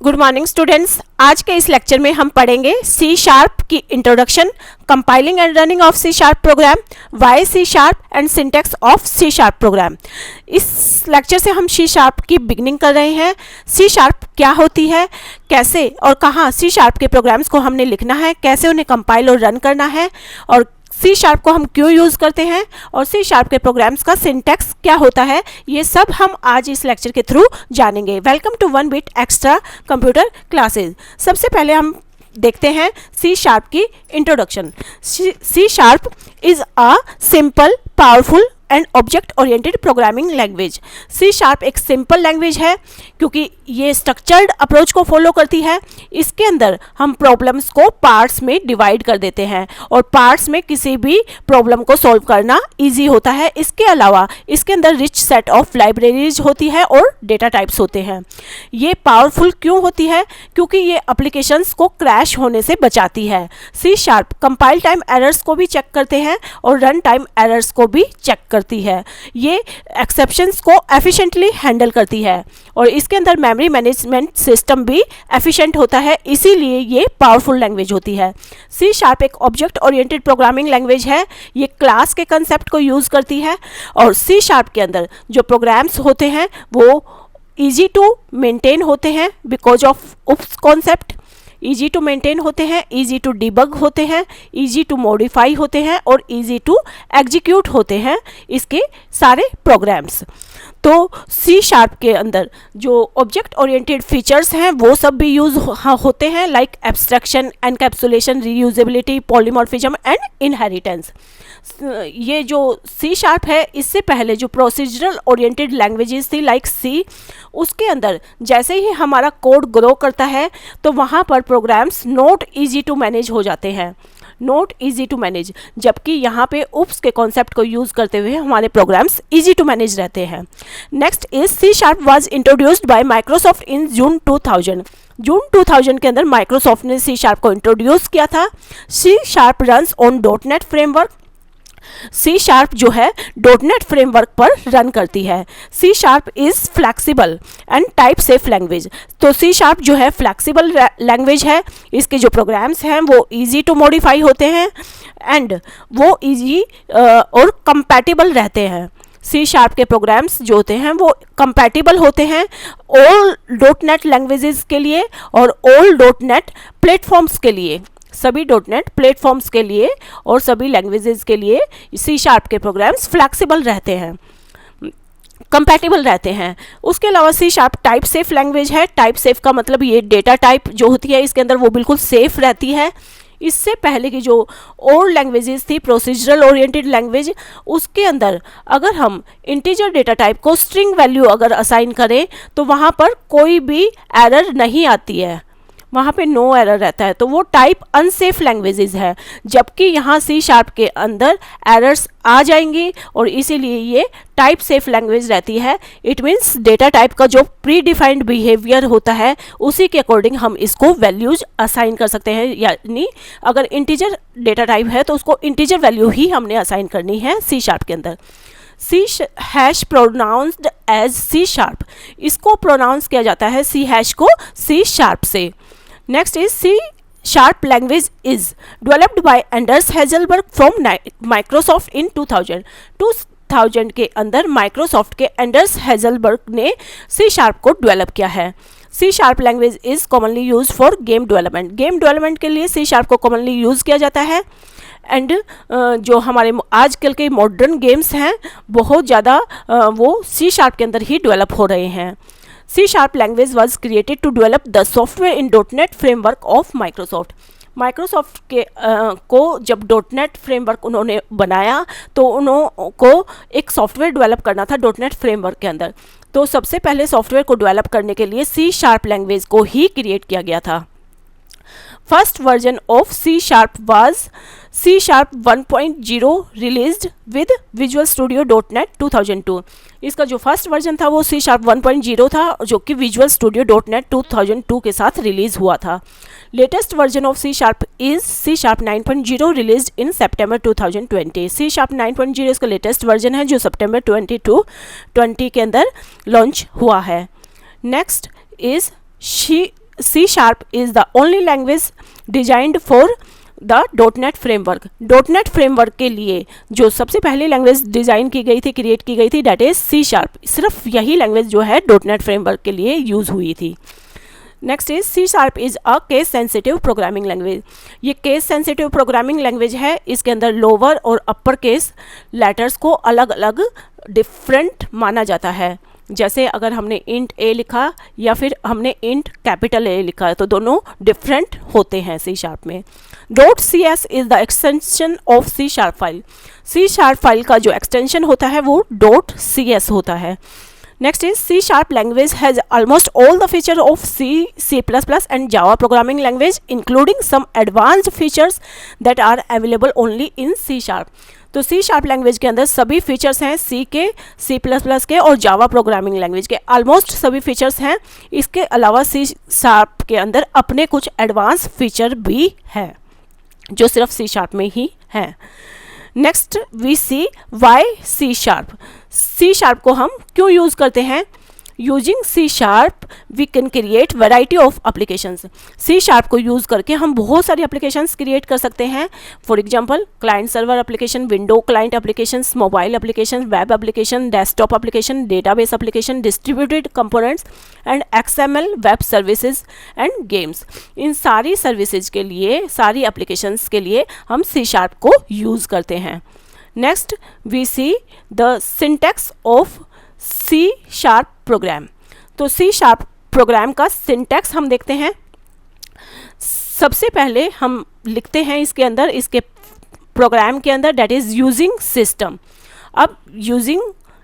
Good morning students. आज के इस लेक्चर में हम पढ़ेंगे सी शार्प की introduction, compiling and running of C sharp program, why C sharp and syntax of C sharp program. इस लेक्चर से हम सी शार्प की बिगिनिंग कर रहे हैं। सी शार्प क्या होती है, कैसे और कहाँ सी शार्प के प्रोग्राम्स को हमने लिखना है, कैसे उन्हें कंपाइल और रन करना है, और सी शार्प को हम क्यों यूज़ करते हैं, और सी शार्प के प्रोग्राम्स का सिंटैक्स क्या होता है, ये सब हम आज इस लेक्चर के थ्रू जानेंगे। Welcome to one bit extra computer classes. सबसे पहले हम देखते हैं सी शार्प की introduction. C sharp is a simple, powerful and object oriented programming language. C sharp एक सिंपल लैंग्वेज है क्योंकि ये स्ट्रक्चर्ड अप्रोच को फॉलो करती है। इसके अंदर हम प्रॉब्लम्स को पार्ट्स में डिवाइड कर देते हैं और पार्ट्स में किसी भी प्रॉब्लम को सॉल्व करना इजी होता है। इसके अलावा इसके अंदर रिच सेट ऑफ लाइब्रेरीज होती है और डेटा टाइप्स होते हैं। ये पावरफुल क्यों होती है? क्योंकि ये एप्लीकेशंस को क्रैश होने से बचाती है। C sharp compile time errors को भी चेक करते हैं और रन टाइम एरर्स को भी चेक करती है। ये एक्सेप्शंस को एफिशिएंटली हैंडल करती है और इसके अंदर मेमोरी मैनेजमेंट सिस्टम भी एफिशिएंट होता है, इसीलिए ये पावरफुल लैंग्वेज होती है। सी शार्प एक ऑब्जेक्ट ओरिएंटेड प्रोग्रामिंग लैंग्वेज है। ये क्लास के कंसेप्ट को यूज़ करती है और सी शार्प के अंदर जो प्रोग्राम्स होते हैं वो ईजी टू मेंटेन होते हैं because of OOPs concept. Easy to maintain होते हैं, ईजी टू डिबग होते हैं, ईजी टू मॉडिफाई होते हैं और ईजी टू एग्जीक्यूट होते हैं इसके सारे प्रोग्राम्स। तो सी शार्प के अंदर जो ऑब्जेक्ट ओरिएंटेड फीचर्स हैं वो सब भी यूज़ होते हैं, like abstraction, encapsulation, reusability, polymorphism and inheritance. ये जो सी शार्प है, इससे पहले जो प्रोसीजरल ओरिएंटेड लैंग्वेजेस थी लाइक सी, उसके अंदर जैसे ही हमारा कोड ग्रो करता है तो वहाँ पर programs not easy to manage हो जाते हैं, नॉट ईजी टू मैनेज, जबकि यहाँ पे उप्स के कॉन्सेप्ट को यूज़ करते हुए हमारे प्रोग्राम्स ईजी टू मैनेज रहते हैं। Next is C sharp was introduced by Microsoft in June 2000। June 2000 के अंदर माइक्रोसॉफ्ट ने सी शार्प को इंट्रोड्यूस किया था। C sharp runs on dot net framework. C sharp जो है डॉटनेट फ्रेमवर्क पर रन करती है। C sharp is flexible and type safe language. तो सी शार्प जो है फ्लैक्सिबल लैंग्वेज है, इसके जो प्रोग्राम्स हैं वो इजी टू मॉडिफाई होते हैं एंड वो इजी और कंपैटिबल रहते हैं। सी शार्प के प्रोग्राम्स जो होते हैं वो कंपैटिबल होते हैं ऑल डॉटनेट लैंग्वेजेस के लिए और ऑल डॉटनेट प्लेटफॉर्म्स के लिए, सभी डॉटनेट प्लेटफॉर्म्स के लिए और सभी लैंग्वेजेस के लिए सी शार्प के प्रोग्राम्स फ्लैक्सिबल रहते हैं, कंपैटिबल रहते हैं। उसके अलावा C sharp type safe language है। टाइप सेफ का मतलब ये डेटा टाइप जो होती है इसके अंदर वो बिल्कुल सेफ रहती है। इससे पहले की जो और लैंग्वेजेस थी प्रोसीजरल ओरिएंटेड लैंग्वेज, उसके अंदर अगर हम इंटीजर डेटा टाइप को स्ट्रिंग वैल्यू अगर असाइन करें तो वहाँ पर कोई भी एरर नहीं आती है, वहाँ पे नो एरर रहता है, तो वो टाइप अनसेफ लैंग्वेजेस है। जबकि यहाँ सी शार्प के अंदर एरर्स आ जाएंगी और इसीलिए ये टाइप सेफ लैंग्वेज रहती है। इट मीन्स डेटा टाइप का जो प्री डिफाइंड बिहेवियर होता है उसी के अकॉर्डिंग हम इसको वैल्यूज असाइन कर सकते हैं, यानी अगर इंटीजर डेटा टाइप है तो उसको इंटीजर वैल्यू ही हमने असाइन करनी है सी शार्प के अंदर। C hash pronounced as C sharp, इसको प्रोनाउंस किया जाता है सी हैश को सी शार्प से। Next is C sharp language is developed by Anders Hejlsberg from Microsoft in 2000 के अंदर माइक्रोसॉफ्ट के एंडर्स हेजलबर्ग ने सी शार्प को डेवलप किया है। C sharp language is commonly use for game development. Game development के लिए सी शार्प को कॉमनली यूज़ किया जाता है एंड जो हमारे आजकल के मॉडर्न गेम्स हैं बहुत ज़्यादा वो सी शार्प के अंदर ही डेवलप हो रहे हैं। C sharp language was created to develop the software in dot net framework of Microsoft. Microsoft के को जब डॉटनेट फ्रेमवर्क उन्होंने बनाया तो उनको एक सॉफ्टवेयर डेवलप करना था डॉटनेट फ्रेमवर्क के अंदर, तो सबसे पहले सॉफ्टवेयर को डेवलप करने के लिए सी शार्प लैंग्वेज को ही क्रिएट किया गया था। First version of C sharp was C sharp 1.0 released with Visual Studio .NET 2002। इसका जो फर्स्ट वर्जन था वो सी शार्प 1.0 था जो कि विजुअल स्टूडियो .NET 2002 के साथ रिलीज़ हुआ था। Latest version of C sharp is C sharp 9.0 released in September 2020। C sharp 9.0 इसका लेटेस्ट वर्जन है जो सितंबर 2020 के अंदर लॉन्च हुआ है। Next is C Sharp is the only language designed for the .NET framework. .NET framework के लिए जो सबसे पहली लैंग्वेज डिज़ाइन की गई थी, क्रिएट की गई थी, डेट इज C Sharp। सिर्फ यही लैंग्वेज जो है .NET फ्रेमवर्क के लिए यूज़ हुई थी। Next is C Sharp is a case sensitive programming language. ये केस सेंसिटिव प्रोग्रामिंग लैंग्वेज है। इसके अंदर लोअर और अपर केस लेटर्स को अलग अलग डिफरेंट माना जाता है। जैसे अगर हमने इंट a लिखा या फिर हमने इंट कैपिटल A लिखा है तो दोनों डिफरेंट होते हैं C Sharp में। .cs is the extension of C Sharp file. C Sharp file का जो एक्सटेंशन होता है वो .cs होता है। Next is C Sharp language has almost all the features of C, C++ and Java programming language including some advanced features that are available only in C Sharp। तो C Sharp language के अंदर सभी features हैं C के, C++ के और Java programming language के, almost सभी फीचर्स हैं। इसके अलावा C Sharp के अंदर अपने कुछ एडवांस फीचर भी हैं जो सिर्फ C Sharp में ही हैं। Next we see why C Sharp। C Sharp को हम क्यों यूज़ करते हैं? Using C Sharp we can create variety of applications. C Sharp को यूज़ करके हम बहुत सारी एप्लीकेशंस क्रिएट कर सकते हैं। For example client server application, window client applications, mobile application, web application, desktop application, database application, distributed components and XML web services and games. इन सारी सर्विसेज के लिए, सारी एप्लीकेशंस के लिए हम C Sharp को यूज़ करते हैं। Next we see the syntax of C Sharp प्रोग्राम। तो C Sharp प्रोग्राम का सिंटैक्स हम देखते हैं। सबसे पहले हम लिखते हैं इसके अंदर, इसके प्रोग्राम के अंदर, डेट इज़ यूजिंग सिस्टम। अब यूजिंग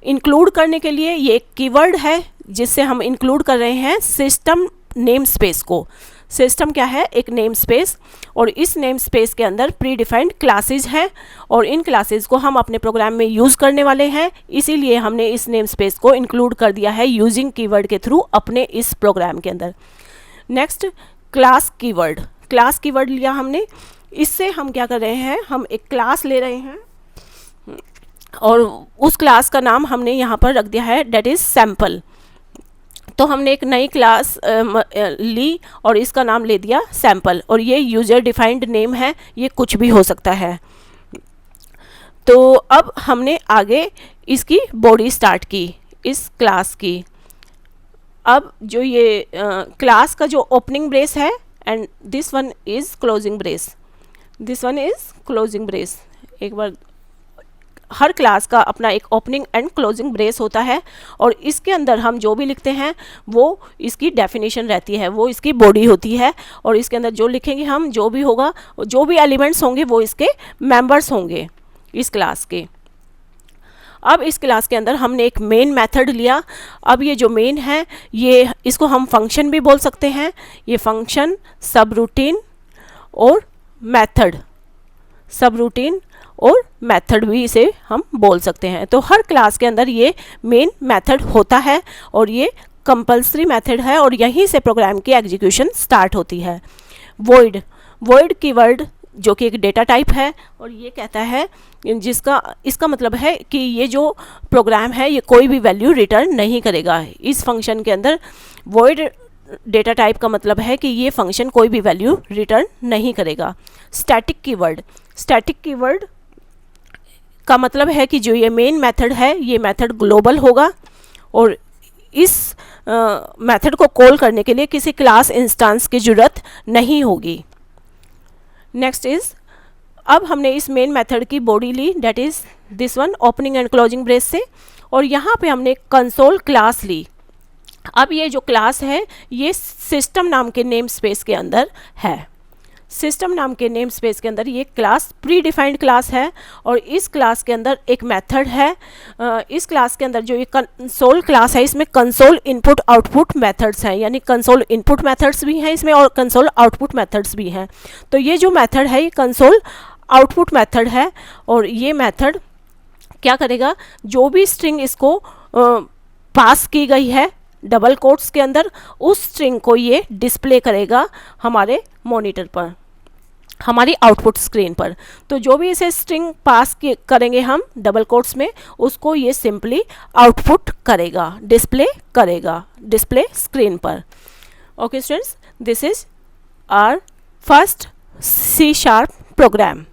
इंक्लूड करने के लिए ये एक कीवर्ड है जिससे हम इंक्लूड कर रहे हैं सिस्टम नेम स्पेस को। सिस्टम क्या है? एक नेम स्पेस, और इस नेम स्पेस के अंदर प्री डिफाइंड क्लासेज हैं और इन क्लासेज को हम अपने प्रोग्राम में यूज़ करने वाले हैं, इसीलिए हमने इस नेम स्पेस को इंक्लूड कर दिया है यूजिंग कीवर्ड के थ्रू अपने इस प्रोग्राम के अंदर। Next class keyword. Class keyword लिया हमने, इससे हम क्या कर रहे हैं, हम एक क्लास ले रहे हैं और उस क्लास का नाम हमने यहाँ पर रख दिया है, डेट इज़ सैम्पल। तो हमने एक नई क्लास ली और इसका नाम ले दिया सैम्पल, और ये यूज़र डिफाइंड नेम है, ये कुछ भी हो सकता है। तो अब हमने आगे इसकी बॉडी स्टार्ट की इस क्लास की। अब जो ये क्लास का जो ओपनिंग ब्रेस है and this one is closing brace, this one is closing brace. एक बार हर क्लास का अपना एक ओपनिंग एंड क्लोजिंग ब्रेस होता है और इसके अंदर हम जो भी लिखते हैं वो इसकी डेफिनेशन रहती है, वो इसकी बॉडी होती है, और इसके अंदर जो लिखेंगे हम, जो भी होगा, जो भी एलिमेंट्स होंगे वो इसके मेंबर्स होंगे इस क्लास के। अब इस क्लास के अंदर हमने एक मेन मेथड लिया। अब ये जो मेन है, ये इसको हम फंक्शन भी बोल सकते हैं। ये फंक्शन, सब रूटीन और मेथड, सब रूटीन और मेथड भी इसे हम बोल सकते हैं। तो हर क्लास के अंदर ये मेन मेथड होता है और ये कंपल्सरी मेथड है और यहीं से प्रोग्राम की एग्जीक्यूशन स्टार्ट होती है। वॉइड, वॉइड कीवर्ड जो कि एक डेटा टाइप है और ये कहता है इसका मतलब है कि ये जो प्रोग्राम है ये कोई भी वैल्यू रिटर्न नहीं करेगा। इस फंक्शन के अंदर वॉइड डेटा टाइप का मतलब है कि ये फंक्शन कोई भी वैल्यू रिटर्न नहीं करेगा। स्टैटिक कीवर्ड, स्टैटिक कीवर्ड का मतलब है कि जो ये मेन मेथड है ये मेथड ग्लोबल होगा और इस मेथड को कॉल करने के लिए किसी क्लास इंस्टेंस की ज़रूरत नहीं होगी। नेक्स्ट इज़, अब हमने इस मेन मेथड की बॉडी ली, that is this one, opening and closing brace से, और यहाँ पे हमने कंसोल क्लास ली। अब ये जो क्लास है ये सिस्टम नाम के नेम स्पेस के अंदर है। सिस्टम नाम के नेम स्पेस के अंदर ये क्लास प्री डिफाइंड क्लास है और इस क्लास के अंदर एक मेथड है। इस क्लास के अंदर जो ये कंसोल क्लास है इसमें कंसोल इनपुट आउटपुट मेथड्स हैं, यानी कंसोल इनपुट मेथड्स भी हैं इसमें और कंसोल आउटपुट मेथड्स भी हैं। तो ये जो मेथड है ये कंसोल आउटपुट मेथड है और ये मेथड क्या करेगा, जो भी स्ट्रिंग इसको पास की गई है डबल कोट्स के अंदर, उस स्ट्रिंग को ये डिस्प्ले करेगा हमारे मॉनिटर पर, हमारी आउटपुट स्क्रीन पर। तो जो भी इसे स्ट्रिंग पास करेंगे हम डबल कोट्स में, उसको ये सिंपली आउटपुट करेगा, डिस्प्ले करेगा डिस्प्ले स्क्रीन पर। Okay students, this is our first C sharp program,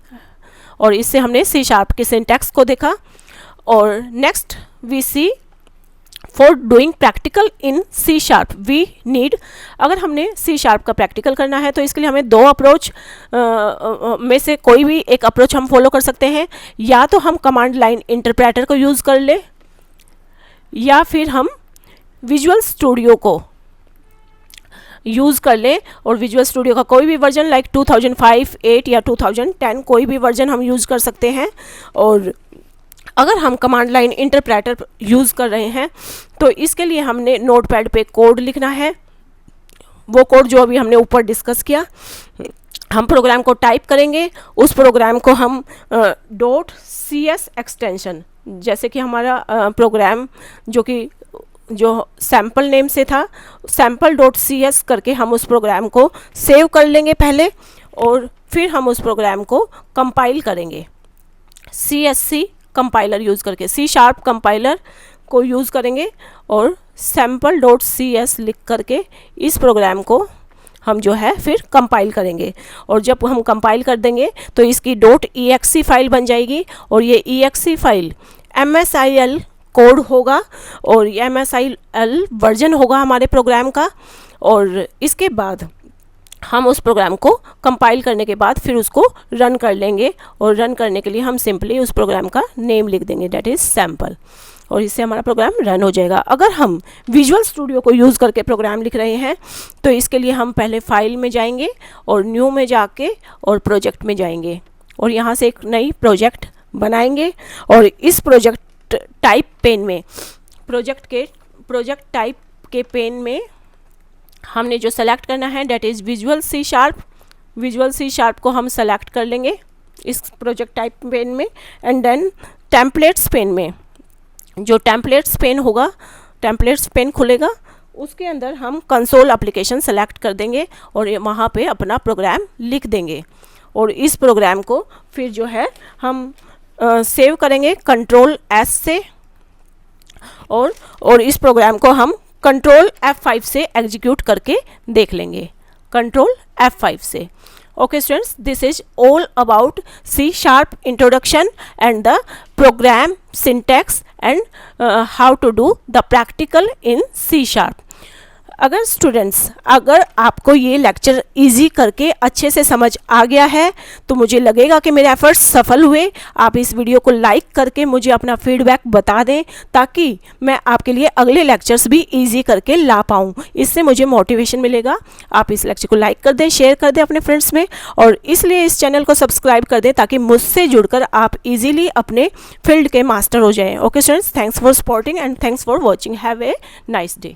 और इससे हमने सी शार्प के सिंटैक्स को देखा। और next we see for doing practical in C sharp we need, अगर हमने सी शार्प का प्रैक्टिकल करना है तो इसके लिए हमें दो अप्रोच में से कोई भी एक अप्रोच हम फॉलो कर सकते हैं। या तो हम कमांड लाइन इंटरप्रेटर को यूज़ कर ले, या फिर हम विजुअल स्टूडियो को यूज़ कर ले, और विजुअल स्टूडियो का कोई भी वर्जन लाइक 2005, 8 या 2010 कोई भी वर्जन हम यूज़ कर सकते हैं। और अगर हम कमांड लाइन इंटरप्रेटर यूज़ कर रहे हैं तो इसके लिए हमने नोटपैड पे कोड लिखना है, वो कोड जो अभी हमने ऊपर डिस्कस किया। हम प्रोग्राम को टाइप करेंगे, उस प्रोग्राम को हम .cs एक्सटेंशन, जैसे कि हमारा प्रोग्राम जो सैम्पल नेम से था, sample.cs करके हम उस प्रोग्राम को सेव कर लेंगे पहले, और फिर हम उस प्रोग्राम को कंपाइल करेंगे CSC कंपाइलर यूज़ करके, सी शार्प कंपाइलर को यूज़ करेंगे, और sample.cs लिख करके इस प्रोग्राम को हम जो है फिर कंपाइल करेंगे। और जब हम कंपाइल कर देंगे तो इसकी .exe फाइल बन जाएगी, और ये exe फाइल MSIL कोड होगा, और ये MSIL वर्जन होगा हमारे प्रोग्राम का। और इसके बाद हम उस प्रोग्राम को कंपाइल करने के बाद फिर उसको रन कर लेंगे, और रन करने के लिए हम सिंपली उस प्रोग्राम का नेम लिख देंगे, डेट इज़ सैम्पल, और इससे हमारा प्रोग्राम रन हो जाएगा। अगर हम विजुअल स्टूडियो को यूज़ करके प्रोग्राम लिख रहे हैं तो इसके लिए हम पहले फाइल में जाएंगे, और न्यू में जाके और प्रोजेक्ट में जाएंगे, और यहाँ से एक नई प्रोजेक्ट बनाएंगे। और इस प्रोजेक्ट टाइप पेन में, प्रोजेक्ट टाइप के पेन में हमने जो सेलेक्ट करना है that is visual C sharp. Visual C sharp को हम सेलेक्ट कर लेंगे इस प्रोजेक्ट टाइप पेन में। एंड देन टेम्पलेट्स पेन में, जो टेम्पलेट्स पेन होगा, टेम्पलेट्स पेन खुलेगा, उसके अंदर हम कंसोल एप्लीकेशन सेलेक्ट कर देंगे, और वहाँ पे अपना प्रोग्राम लिख देंगे। और इस प्रोग्राम को फिर जो है हम सेव करेंगे Ctrl S से, और इस प्रोग्राम को हम Ctrl F5 से एग्जीक्यूट करके देख लेंगे, Ctrl F5 से। Okay students, this is all about C Sharp introduction and the program syntax and how to do the practical in C Sharp. अगर स्टूडेंट्स, अगर आपको ये लेक्चर इजी करके अच्छे से समझ आ गया है तो मुझे लगेगा कि मेरे एफर्ट्स सफल हुए। आप इस वीडियो को लाइक करके मुझे अपना फीडबैक बता दें, ताकि मैं आपके लिए अगले लेक्चर्स भी इजी करके ला पाऊँ। इससे मुझे मोटिवेशन मिलेगा। आप इस लेक्चर को लाइक कर दें, शेयर कर दें अपने फ्रेंड्स में, और इसलिए इस चैनल को सब्सक्राइब कर दें ताकि मुझसे जुड़कर आप इजीली अपने फील्ड के मास्टर हो जाएं। Okay students, thanks for supporting and thanks for watching. Have a nice day.